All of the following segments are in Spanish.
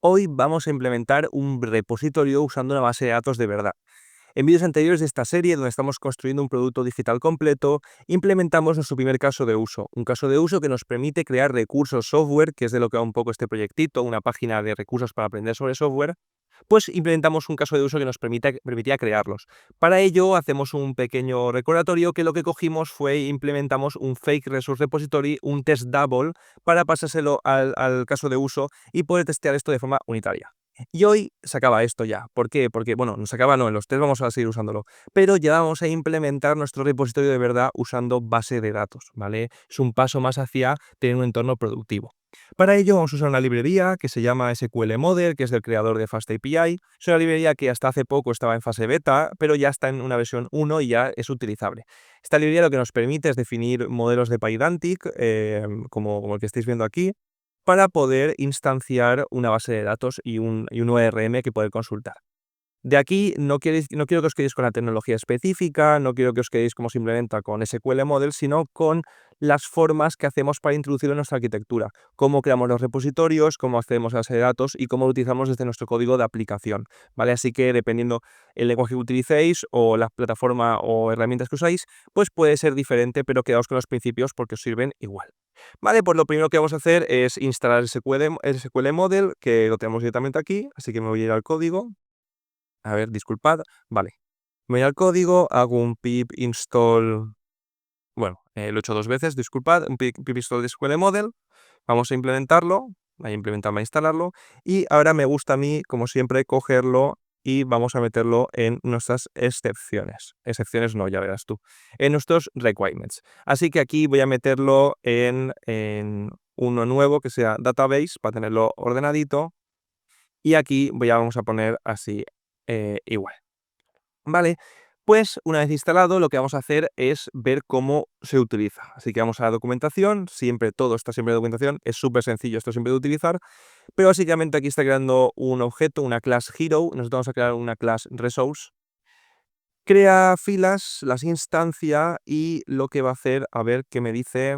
Hoy vamos a implementar un repositorio usando una base de datos de verdad. En vídeos anteriores de esta serie, donde estamos construyendo un producto digital completo, implementamos nuestro primer caso de uso. Un caso de uso que nos permite crear recursos software, que es de lo que va un poco este proyectito, una página de recursos para aprender sobre software. Pues implementamos un caso de uso que nos permitía crearlos. Para ello hacemos un pequeño recordatorio que lo que cogimos fue e implementamos un fake resource repository, un test double, para pasárselo al caso de uso y poder testear esto de forma unitaria. Y hoy se acaba esto ya. ¿Por qué? Porque, bueno, no se acaba, no, en los test vamos a seguir usándolo, pero ya vamos a implementar nuestro repositorio de verdad usando base de datos, ¿vale? Es un paso más hacia tener un entorno productivo. Para ello vamos a usar una librería que se llama SQL Model, que es del creador de FastAPI. Es una librería que hasta hace poco estaba en fase beta, pero ya está en una versión 1 y ya es utilizable. Esta librería lo que nos permite es definir modelos de Pydantic, como el que estáis viendo aquí, para poder instanciar una base de datos y un ORM que poder consultar. De aquí no quiero que os quedéis con la tecnología específica, no quiero que os quedéis como se implementa con SQL Model, sino con las formas que hacemos para introducirlo en nuestra arquitectura, cómo creamos los repositorios, cómo hacemos la base de datos y cómo lo utilizamos desde nuestro código de aplicación, ¿vale? Así que dependiendo el lenguaje que utilicéis o la plataforma o herramientas que usáis, pues puede ser diferente, pero quedaos con los principios porque os sirven igual. Vale, pues lo primero que vamos a hacer es instalar el SQL Model, que lo tenemos directamente aquí, así que me voy a ir al código. A ver, disculpad. Vale. Me voy al código, hago un pip install. Bueno, lo he hecho 2 veces, disculpad. Un pip install de SQL Model. Vamos a implementarlo. A implementarlo, a instalarlo. Y ahora me gusta a mí, como siempre, cogerlo y vamos a meterlo en nuestras excepciones. Excepciones no, ya verás tú. En nuestros requirements. Así que aquí voy a meterlo en uno nuevo que sea database para tenerlo ordenadito. Y aquí vamos a poner así igual. Vale, pues una vez instalado lo que vamos a hacer es ver cómo se utiliza. Así que vamos a la documentación, todo está siempre en documentación, es súper sencillo esto siempre de utilizar, pero básicamente aquí está creando un objeto, una class hero, nosotros vamos a crear una class resource, crea filas, las instancia y lo que va a hacer, a ver qué me dice,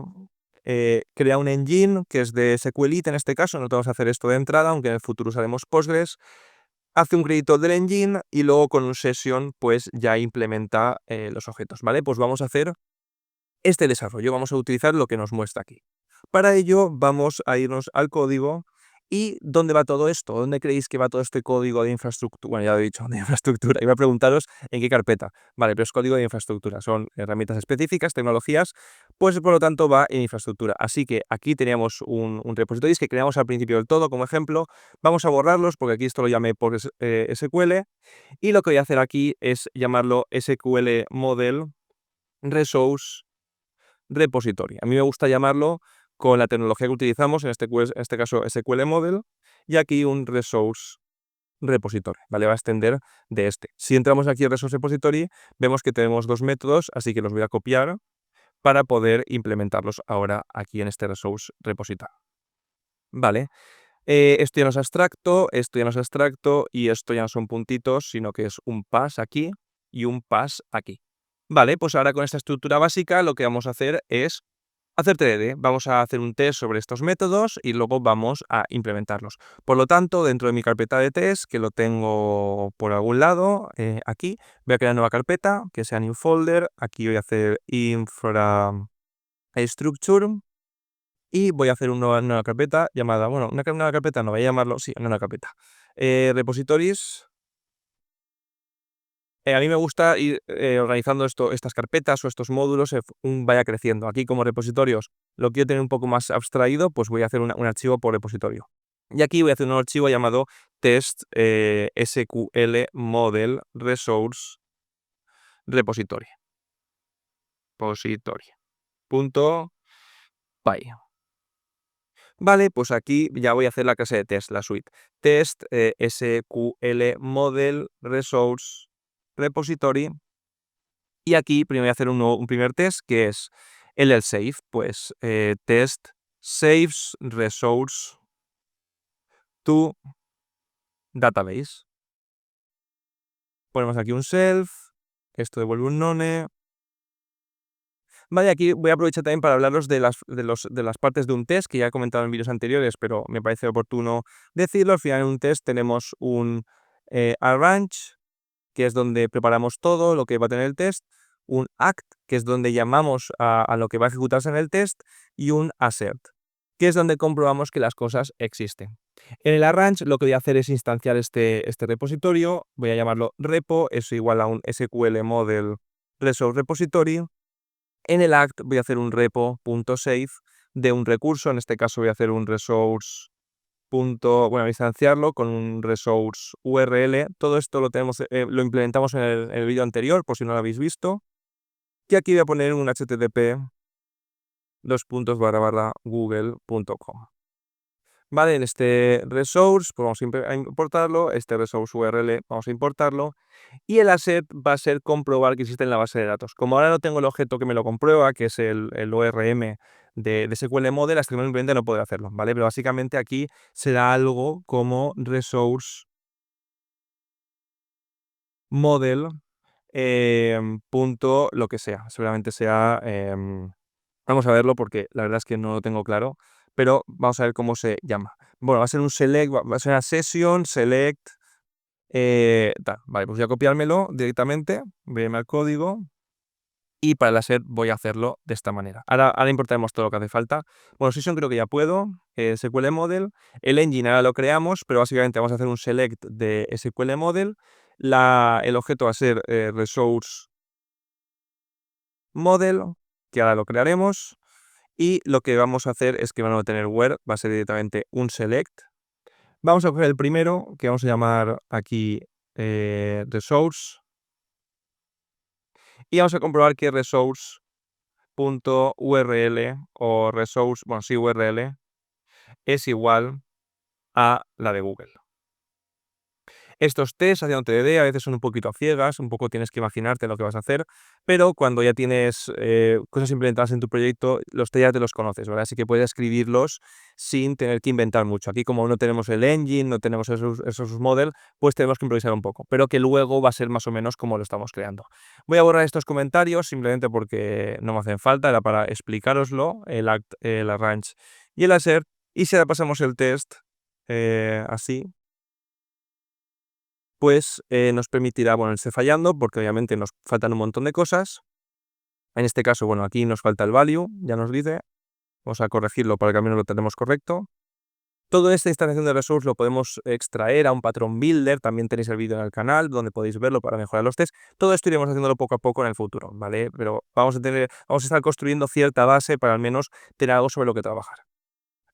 crea un engine que es de SQLite en este caso, no vamos a hacer esto de entrada, aunque en el futuro usaremos Postgres. Hace un crédito del engine y luego con un session pues ya implementa los objetos, ¿vale? Pues vamos a hacer este desarrollo, vamos a utilizar lo que nos muestra aquí. Para ello vamos a irnos al código. ¿Y dónde va todo esto? ¿Dónde creéis que va todo este código de infraestructura? Bueno, ya lo he dicho, de infraestructura. Iba a preguntaros en qué carpeta. Vale, pero es código de infraestructura. Son herramientas específicas, tecnologías, pues por lo tanto va en infraestructura. Así que aquí teníamos un repositorio que creamos al principio del todo como ejemplo. Vamos a borrarlos porque aquí esto lo llamé por SQL. Y lo que voy a hacer aquí es llamarlo SQL Model Resource Repository. A mí me gusta llamarlo con la tecnología que utilizamos, en este caso SQL Model, y aquí un Resource Repository, ¿vale? Va a extender de este. Si entramos aquí en Resource Repository, vemos que tenemos 2 métodos, así que los voy a copiar para poder implementarlos ahora aquí en este Resource Repository. Vale, esto ya no es abstracto, esto ya no es abstracto y esto ya no son puntitos, sino que es un pass aquí y un pass aquí. Vale, pues ahora con esta estructura básica lo que vamos a hacer es hacer TDD. Vamos a hacer un test sobre estos métodos y luego vamos a implementarlos. Por lo tanto, dentro de mi carpeta de test, que lo tengo por algún lado, aquí, voy a crear una nueva carpeta, que sea new folder. Aquí voy a hacer infrastructure y voy a hacer una nueva carpeta llamada, bueno, una nueva carpeta no, voy a llamarlo, sí, una nueva carpeta. Repositories. A mí me gusta ir organizando estas carpetas o estos módulos, vaya creciendo. Aquí como repositorios lo quiero tener un poco más abstraído, pues voy a hacer un archivo por repositorio. Y aquí voy a hacer un archivo llamado test SQL model resource repository. Punto py. Vale, pues aquí ya voy a hacer la clase de test, la suite. Test SQL model resource repository. Y aquí primero voy a hacer un primer test que es el del save, pues test saves resource to database. Ponemos aquí un self, esto devuelve un none. Vale, aquí voy a aprovechar también para hablaros de las partes de un test, que ya he comentado en vídeos anteriores, pero me parece oportuno decirlo. Al final en un test tenemos un arrange, que es donde preparamos todo lo que va a tener el test, un act, que es donde llamamos a lo que va a ejecutarse en el test, y un assert, que es donde comprobamos que las cosas existen. En el arrange lo que voy a hacer es instanciar este repositorio, voy a llamarlo repo, eso igual a un SQL model resource repository. En el act voy a hacer un repo.save de un recurso, en este caso voy a hacer un resource. Voy a instanciarlo con un resource URL. Todo esto lo implementamos en el vídeo anterior, por si no lo habéis visto. Y aquí voy a poner un http google.com. Vale, en este resource pues vamos a importarlo, este resource URL vamos a importarlo, y el asset va a ser comprobar que existe en la base de datos. Como ahora no tengo el objeto que me lo comprueba, que es el ORM de SQL Model, hasta que no lo implemente no podré hacerlo, ¿vale? Pero básicamente aquí será algo como resource model punto lo que sea, seguramente sea, vamos a verlo porque la verdad es que no lo tengo claro, pero vamos a ver cómo se llama. Bueno, va a ser un select, va a ser una session, select, tal. Vale, pues voy a copiármelo directamente, voy a irme al código y para el asset voy a hacerlo de esta manera. Ahora importaremos todo lo que hace falta. Bueno, session creo que ya puedo, SQL Model, el engine ahora lo creamos, pero básicamente vamos a hacer un select de SQL Model, el objeto va a ser resource model, que ahora lo crearemos, y lo que vamos a hacer es que van a tener where, va a ser directamente un select. Vamos a coger el primero, que vamos a llamar aquí resource, y vamos a comprobar que resource.url o resource, bueno, sí, URL, es igual a la de Google. Estos tests, hacia donde te dé, a veces son un poquito a ciegas, un poco tienes que imaginarte lo que vas a hacer, pero cuando ya tienes cosas implementadas en tu proyecto, los test ya te los conoces, ¿vale? Así que puedes escribirlos sin tener que inventar mucho. Aquí, como no tenemos el engine, no tenemos esos model, pues tenemos que improvisar un poco, pero que luego va a ser más o menos como lo estamos creando. Voy a borrar estos comentarios simplemente porque no me hacen falta, era para explicároslo, el arrange y el assert, y si ahora pasamos el test así, pues nos permitirá, bueno, esté fallando, porque obviamente nos faltan un montón de cosas. En este caso, bueno, aquí nos falta el value, ya nos dice. Vamos a corregirlo para que al menos lo tenemos correcto. Toda esta instalación de resource lo podemos extraer a un patrón builder. También tenéis el vídeo en el canal donde podéis verlo para mejorar los tests. Todo esto iremos haciéndolo poco a poco en el futuro, ¿vale? Pero vamos a estar construyendo cierta base para al menos tener algo sobre lo que trabajar.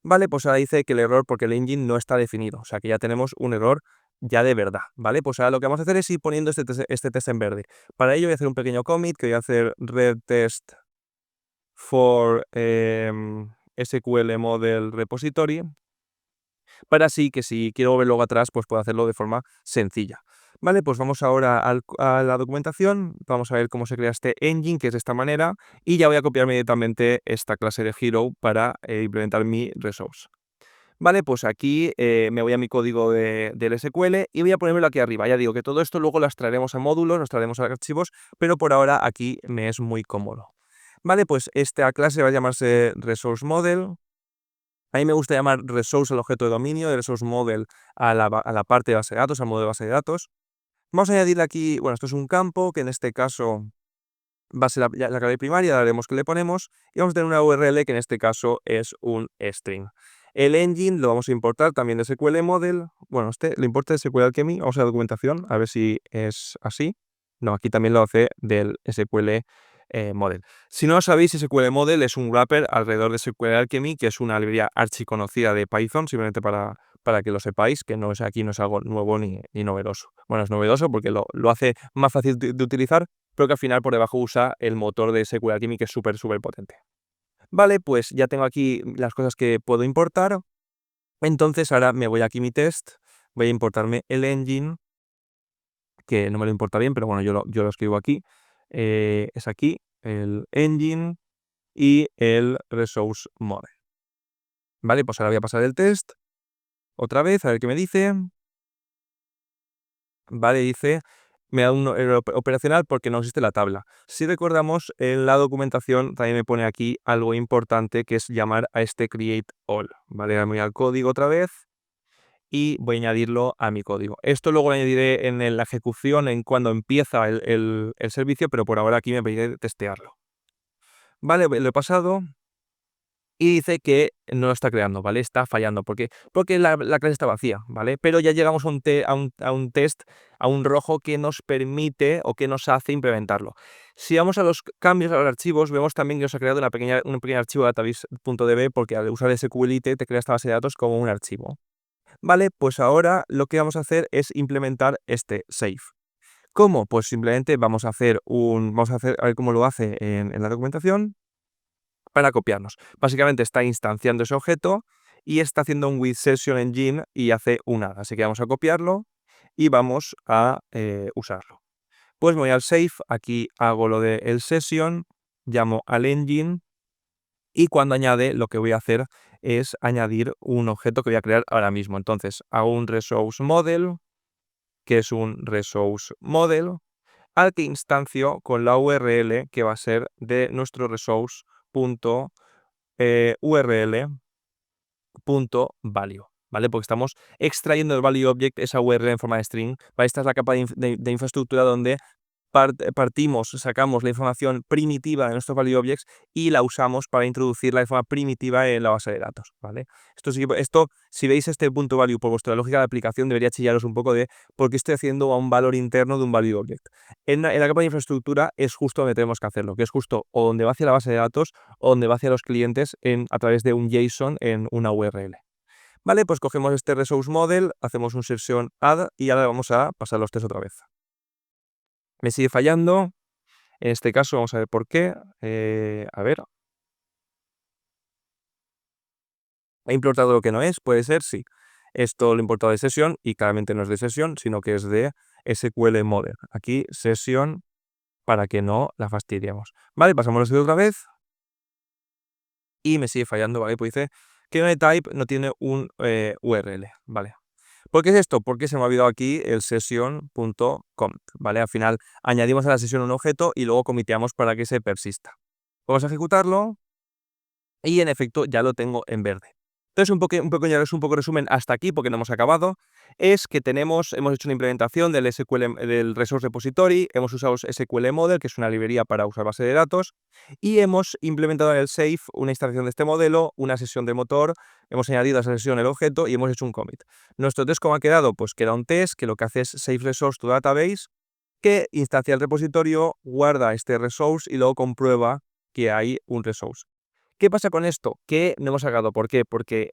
Vale, pues ahora dice que el error porque el engine no está definido, o sea que ya tenemos un error ya de verdad, ¿vale? Pues ahora lo que vamos a hacer es ir poniendo este test en verde. Para ello voy a hacer un pequeño commit que voy a hacer red test for SQL model repository, para así que si quiero volver luego atrás, pues puedo hacerlo de forma sencilla. Vale, pues vamos ahora a la documentación, vamos a ver cómo se crea este engine, que es de esta manera, y ya voy a copiar inmediatamente esta clase de hero para implementar mi resource. Vale, pues aquí me voy a mi código del SQL y voy a ponérmelo aquí arriba. Ya digo que todo esto luego lo extraeremos a módulos, nos traeremos a archivos, pero por ahora aquí me es muy cómodo. Vale, pues esta clase va a llamarse Resource Model. A mí me gusta llamar Resource al objeto de dominio, de Resource Model a la parte de base de datos, al modelo de base de datos. Vamos a añadirle aquí, bueno, esto es un campo que en este caso va a ser la clave primaria, daremos que le ponemos, y vamos a tener una URL que en este caso es un string. El engine lo vamos a importar también de SQL Model. Bueno, lo importa de SQL Alchemy. Vamos a la documentación, a ver si es así. No, aquí también lo hace del SQL Model. Si no lo sabéis, SQL Model es un wrapper alrededor de SQL Alchemy, que es una librería archiconocida de Python, simplemente para que lo sepáis, que aquí no es algo nuevo ni novedoso. Bueno, es novedoso porque lo hace más fácil de utilizar, pero que al final por debajo usa el motor de SQL Alchemy, que es súper potente. Vale, pues ya tengo aquí las cosas que puedo importar. Entonces ahora me voy aquí a mi test, voy a importarme el engine, que no me lo importa bien, pero bueno, yo lo escribo aquí. Es aquí, el engine y el resource model. Vale, pues ahora voy a pasar el test otra vez, a ver qué me dice. Vale, dice me da un error operacional porque no existe la tabla. Si recordamos, en la documentación también me pone aquí algo importante que es llamar a este create all, ¿vale? Voy al código otra vez y voy a añadirlo a mi código. Esto luego lo añadiré en la ejecución, en cuando empieza el servicio, pero por ahora aquí me voy a testearlo. Vale, lo he pasado y dice que no lo está creando, ¿vale? Está fallando porque la clase está vacía, ¿vale? Pero ya llegamos a un test, a un rojo que nos permite o que nos hace implementarlo. Si vamos a los cambios, a los archivos, vemos también que nos ha creado un pequeño archivo database.db porque al usar SQLite te crea esta base de datos como un archivo. Vale, pues ahora lo que vamos a hacer es implementar este save. ¿Cómo? Pues simplemente vamos a a ver cómo lo hace en la documentación para copiarnos. Básicamente está instanciando ese objeto y está haciendo un with session engine y hace un add. Así que vamos a copiarlo y vamos a usarlo. Pues me voy al save, aquí hago lo de el session, llamo al engine y cuando añade lo que voy a hacer es añadir un objeto que voy a crear ahora mismo. Entonces hago un resource model, que es un resource model, al que instancio con la URL que va a ser de nuestro resource.url.value, ¿vale? Porque estamos extrayendo del value object esa URL en forma de string, ¿vale? Esta es la capa de infraestructura donde sacamos la información primitiva de nuestros value objects y la usamos para introducirla de forma primitiva en la base de datos, ¿vale? Esto, si veis este punto value por vuestra lógica de aplicación, debería chillaros un poco de por qué estoy haciendo a un valor interno de un value object. En la capa de infraestructura es justo donde tenemos que hacerlo, que es justo o donde va hacia la base de datos o donde va hacia los clientes a través de un JSON en una URL. Vale, pues cogemos este resource model, hacemos un session add y ahora vamos a pasar los test otra vez. Me sigue fallando. En este caso vamos a ver por qué. A ver. ¿He importado lo que no es? Puede ser, sí. Esto lo he importado de sesión y claramente no es de sesión, sino que es de SQL Model. Aquí sesión para que no la fastidiemos. Vale, pasamos los otra vez y me sigue fallando, ¿vale? Pues dice que type no tiene un URL, ¿vale? ¿Por qué es esto? Porque se me ha olvidado aquí el session.commit, ¿vale? Al final añadimos a la sesión un objeto y luego comiteamos para que se persista. Vamos a ejecutarlo y en efecto ya lo tengo en verde. Entonces, un poco resumen hasta aquí, porque no hemos acabado, es que hemos hecho una implementación del del Resource Repository, hemos usado SQL Model, que es una librería para usar base de datos, y hemos implementado en el Save una instalación de este modelo, una sesión de motor, hemos añadido a esa sesión el objeto y hemos hecho un commit. Nuestro test, ¿cómo ha quedado? Pues queda un test que lo que hace es Save Resource to Database, que instancia el repositorio, guarda este resource y luego comprueba que hay un resource. ¿Qué pasa con esto? Que no hemos sacado. ¿Por qué? Porque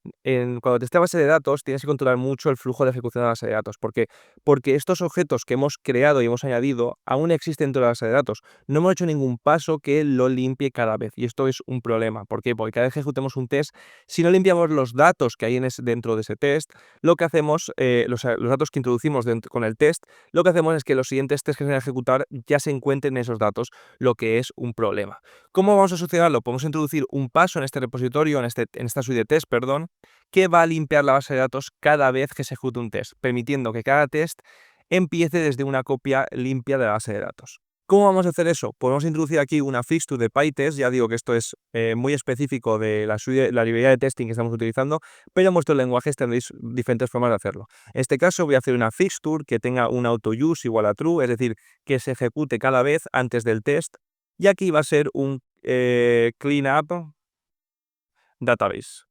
cuando testea base de datos tienes que controlar mucho el flujo de ejecución de la base de datos. ¿Por qué? Porque estos objetos que hemos creado y hemos añadido aún existen dentro de la base de datos. No hemos hecho ningún paso que lo limpie cada vez. Y esto es un problema. ¿Por qué? Porque cada vez que ejecutemos un test, si no limpiamos los datos que hay dentro de ese test, lo que hacemos, los datos que introducimos con el test, lo que hacemos es que los siguientes tests que se van a ejecutar ya se encuentren en esos datos, lo que es un problema. ¿Cómo vamos a solucionarlo? Podemos introducir un paso en este repositorio, en esta suite de test, perdón, que va a limpiar la base de datos cada vez que se ejecute un test, permitiendo que cada test empiece desde una copia limpia de la base de datos. ¿Cómo vamos a hacer eso? Podemos introducir aquí una fixture de PyTest, ya digo que esto es muy específico de la librería de testing que estamos utilizando, pero en vuestros lenguajes tendréis diferentes formas de hacerlo. En este caso voy a hacer una fixture que tenga un auto-use igual a true, es decir, que se ejecute cada vez antes del test, y aquí va a ser un cleanup database.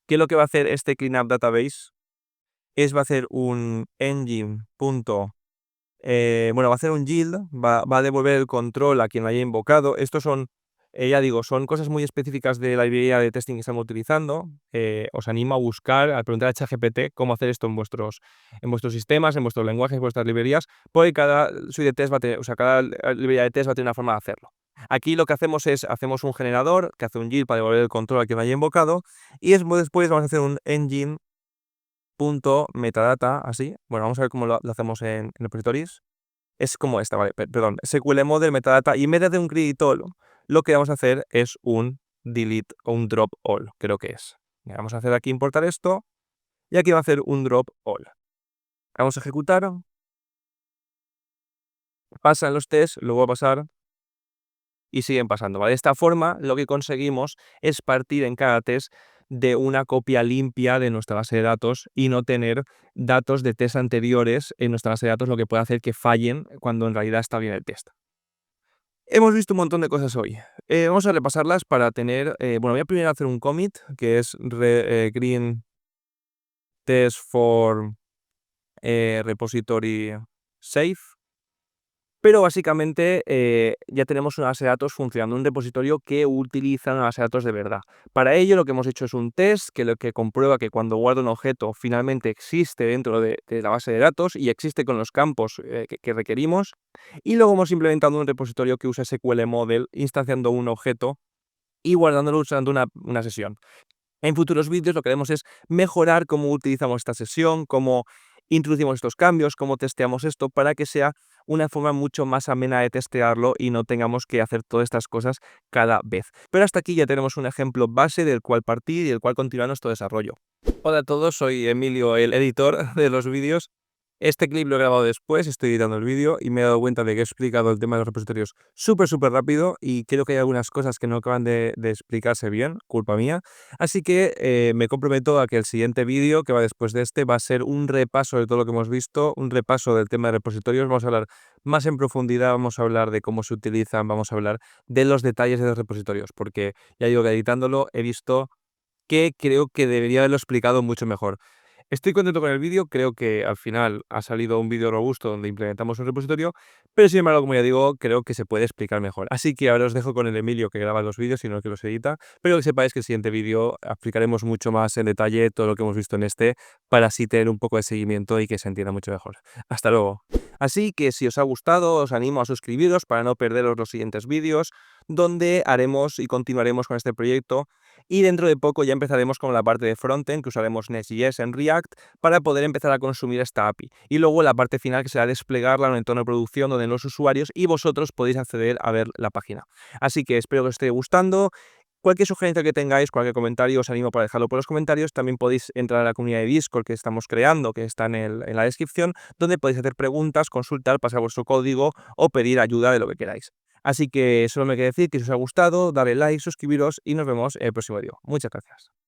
¿Qué es lo que va a hacer este cleanup database? Va a hacer un engine. Va a hacer un yield, va a devolver el control a quien lo haya invocado. Estos son, ya digo, son cosas muy específicas de la librería de testing que estamos utilizando. Os animo a buscar, a preguntar a ChatGPT cómo hacer esto en vuestros sistemas, en vuestros lenguajes, en vuestras librerías, porque cada suite de test cada librería de test va a tener una forma de hacerlo. Aquí lo que hacemos un generador que hace un yield para devolver el control a quien lo haya invocado, y después vamos a hacer un engine.metadata, así. Bueno, vamos a ver cómo lo hacemos en repositories. Es como esta, vale, perdón, SQL Model, metadata, y en vez de un create all, lo que vamos a hacer es un delete o un drop all, creo que es. Vamos a hacer aquí importar esto, y aquí va a hacer un drop all. Vamos a ejecutar, pasan los tests, luego va a pasar y siguen pasando, ¿vale? De esta forma, lo que conseguimos es partir en cada test de una copia limpia de nuestra base de datos y no tener datos de test anteriores en nuestra base de datos, lo que puede hacer que fallen cuando en realidad está bien el test. Hemos visto un montón de cosas hoy. Vamos a repasarlas para tener, bueno, voy a primero hacer un commit, que es green test for repository safe. Pero básicamente ya tenemos una base de datos funcionando, un repositorio que utiliza una base de datos de verdad. Para ello lo que hemos hecho es un test lo que comprueba que cuando guardo un objeto finalmente existe dentro de la base de datos y existe con los campos que requerimos. Y luego hemos implementado un repositorio que usa SQL Model instanciando un objeto y guardándolo usando una sesión. En futuros vídeos lo que haremos es mejorar cómo utilizamos esta sesión, cómo introducimos estos cambios, cómo testeamos esto para que sea una forma mucho más amena de testearlo y no tengamos que hacer todas estas cosas cada vez. Pero hasta aquí ya tenemos un ejemplo base del cual partir y del cual continuar nuestro desarrollo. Hola a todos, soy Emilio, el editor de los vídeos. Este clip lo he grabado después, estoy editando el vídeo y me he dado cuenta de que he explicado el tema de los repositorios súper rápido y creo que hay algunas cosas que no acaban de explicarse bien, culpa mía. Así que me comprometo a que el siguiente vídeo que va después de este va a ser un repaso de todo lo que hemos visto, un repaso del tema de repositorios. Vamos a hablar más en profundidad, vamos a hablar de cómo se utilizan, vamos a hablar de los detalles de los repositorios, porque ya digo que editándolo he visto que creo que debería haberlo explicado mucho mejor. Estoy contento con el vídeo, creo que al final ha salido un vídeo robusto donde implementamos un repositorio, pero sin embargo, como ya digo, creo que se puede explicar mejor. Así que ahora os dejo con el Emilio que graba los vídeos y no el que los edita, pero que sepáis que el siguiente vídeo explicaremos mucho más en detalle todo lo que hemos visto en este, para así tener un poco de seguimiento y que se entienda mucho mejor. Hasta luego. Así que si os ha gustado, os animo a suscribiros para no perderos los siguientes vídeos, donde haremos y continuaremos con este proyecto. Y dentro de poco ya empezaremos con la parte de frontend, que usaremos Next.js en React para poder empezar a consumir esta API. Y luego la parte final, que será desplegarla en un entorno de producción donde los usuarios y vosotros podéis acceder a ver la página. Así que espero que os esté gustando. Cualquier sugerencia que tengáis, cualquier comentario, os animo para dejarlo por los comentarios. También podéis entrar a la comunidad de Discord que estamos creando, que está en la descripción, donde podéis hacer preguntas, consultar, pasar vuestro código o pedir ayuda de lo que queráis. Así que solo me queda decir que si os ha gustado, dale like, suscribiros y nos vemos en el próximo vídeo. Muchas gracias.